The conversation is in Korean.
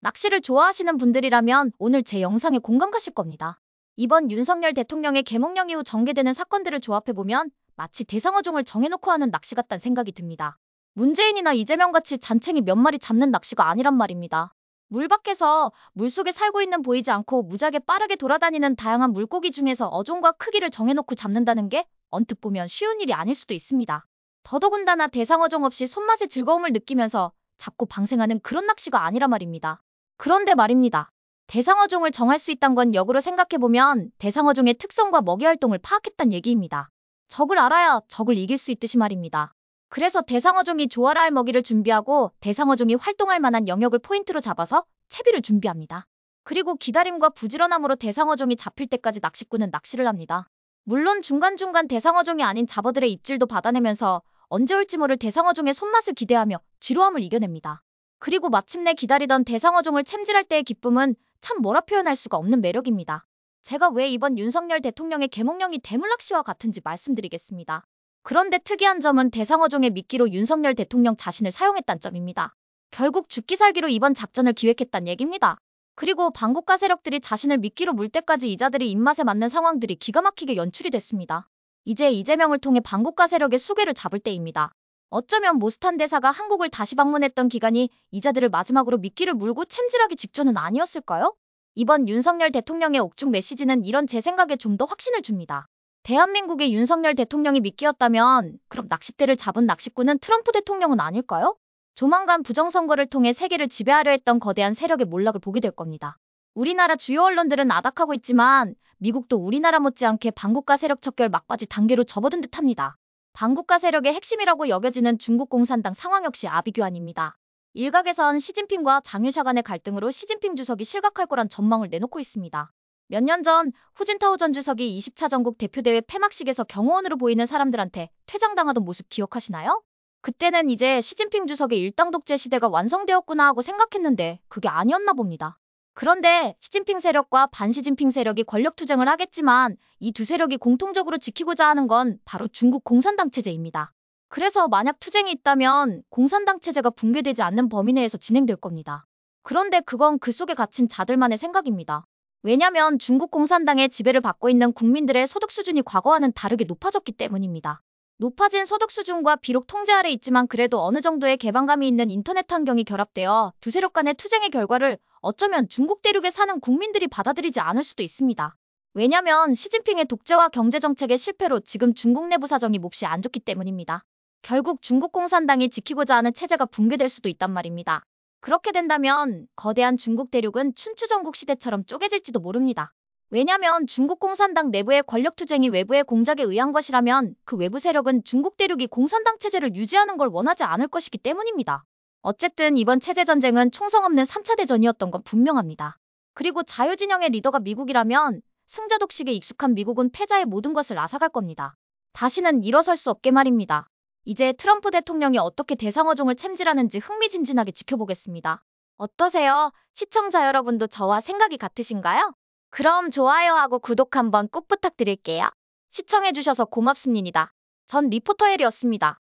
낚시를 좋아하시는 분들이라면 오늘 제 영상에 공감 가실 겁니다. 이번 윤석열 대통령의 계몽령 이후 전개되는 사건들을 조합해보면 마치 대상어종을 정해놓고 하는 낚시 같다는 생각이 듭니다. 문재인이나 이재명같이 잔챙이 몇 마리 잡는 낚시가 아니란 말입니다. 물 밖에서 물속에 살고 있는 보이지 않고 무지하게 빠르게 돌아다니는 다양한 물고기 중에서 어종과 크기를 정해놓고 잡는다는 게 언뜻 보면 쉬운 일이 아닐 수도 있습니다. 더더군다나 대상어종 없이 손맛의 즐거움을 느끼면서 잡고 방생하는 그런 낚시가 아니라 말입니다. 그런데 말입니다. 대상어종을 정할 수 있단 건 역으로 생각해보면 대상어종의 특성과 먹이 활동을 파악했단 얘기입니다. 적을 알아야 적을 이길 수 있듯이 말입니다. 그래서 대상어종이 조아라 할 먹이를 준비하고 대상어종이 활동할 만한 영역을 포인트로 잡아서 채비를 준비합니다. 그리고 기다림과 부지런함으로 대상어종이 잡힐 때까지 낚시꾼은 낚시를 합니다. 물론 중간중간 대상어종이 아닌 잡어들의 입질도 받아내면서 언제 올지 모를 대상어종의 손맛을 기대하며 지루함을 이겨냅니다. 그리고 마침내 기다리던 대상어종을 챔질할 때의 기쁨은 참 뭐라 표현할 수가 없는 매력입니다. 제가 왜 이번 윤석열 대통령의 계몽령이 대물낚시와 같은지 말씀드리겠습니다. 그런데 특이한 점은 대상어종의 미끼로 윤석열 대통령 자신을 사용했다는 점입니다. 결국 죽기 살기로 이번 작전을 기획했단 얘기입니다. 그리고 반국가 세력들이 자신을 미끼로 물 때까지 이자들이 입맛에 맞는 상황들이 기가 막히게 연출이 됐습니다. 이제 이재명을 통해 반국가 세력의 수괴를 잡을 때입니다. 어쩌면 모스탄 대사가 한국을 다시 방문했던 기간이 이자들을 마지막으로 미끼를 물고 챔질하기 직전은 아니었을까요? 이번 윤석열 대통령의 옥중 메시지는 이런 제 생각에 좀 더 확신을 줍니다. 대한민국의 윤석열 대통령이 미끼였다면 그럼 낚싯대를 잡은 낚시꾼은 트럼프 대통령은 아닐까요? 조만간 부정선거를 통해 세계를 지배하려 했던 거대한 세력의 몰락을 보게 될 겁니다. 우리나라 주요 언론들은 아닥하고 있지만 미국도 우리나라 못지않게 반국가 세력 척결 막바지 단계로 접어든 듯합니다. 반국가 세력의 핵심이라고 여겨지는 중국 공산당 상황 역시 아비규환입니다. 일각에선 시진핑과 장유샤 간의 갈등으로 시진핑 주석이 실각할 거란 전망을 내놓고 있습니다. 몇 년 전 후진타오 전 주석이 20차 전국 대표대회 폐막식에서 경호원으로 보이는 사람들한테 퇴장당하던 모습 기억하시나요? 그때는 이제 시진핑 주석의 일당 독재 시대가 완성되었구나 하고 생각했는데 그게 아니었나 봅니다. 그런데 시진핑 세력과 반시진핑 세력이 권력투쟁을 하겠지만 이 두 세력이 공통적으로 지키고자 하는 건 바로 중국 공산당 체제입니다. 그래서 만약 투쟁이 있다면 공산당 체제가 붕괴되지 않는 범위 내에서 진행될 겁니다. 그런데 그건 그 속에 갇힌 자들만의 생각입니다. 왜냐면 중국 공산당의 지배를 받고 있는 국민들의 소득 수준이 과거와는 다르게 높아졌기 때문입니다. 높아진 소득 수준과 비록 통제 아래 있지만 그래도 어느 정도의 개방감이 있는 인터넷 환경이 결합되어 두 세력 간의 투쟁의 결과를 어쩌면 중국 대륙에 사는 국민들이 받아들이지 않을 수도 있습니다. 왜냐면 시진핑의 독재와 경제정책의 실패로 지금 중국 내부 사정이 몹시 안 좋기 때문입니다. 결국 중국 공산당이 지키고자 하는 체제가 붕괴될 수도 있단 말입니다. 그렇게 된다면 거대한 중국 대륙은 춘추전국 시대처럼 쪼개질지도 모릅니다. 왜냐면 중국 공산당 내부의 권력투쟁이 외부의 공작에 의한 것이라면 그 외부 세력은 중국 대륙이 공산당 체제를 유지하는 걸 원하지 않을 것이기 때문입니다. 어쨌든 이번 체제전쟁은 총성 없는 3차 대전이었던 건 분명합니다. 그리고 자유진영의 리더가 미국이라면 승자 독식에 익숙한 미국은 패자의 모든 것을 앗아갈 겁니다. 다시는 일어설 수 없게 말입니다. 이제 트럼프 대통령이 어떻게 대상어종을 챔질하는지 흥미진진하게 지켜보겠습니다. 어떠세요? 시청자 여러분도 저와 생각이 같으신가요? 그럼 좋아요하고 구독 한번 꼭 부탁드릴게요. 시청해주셔서 고맙습니다. 전 리포터 헬이었습니다.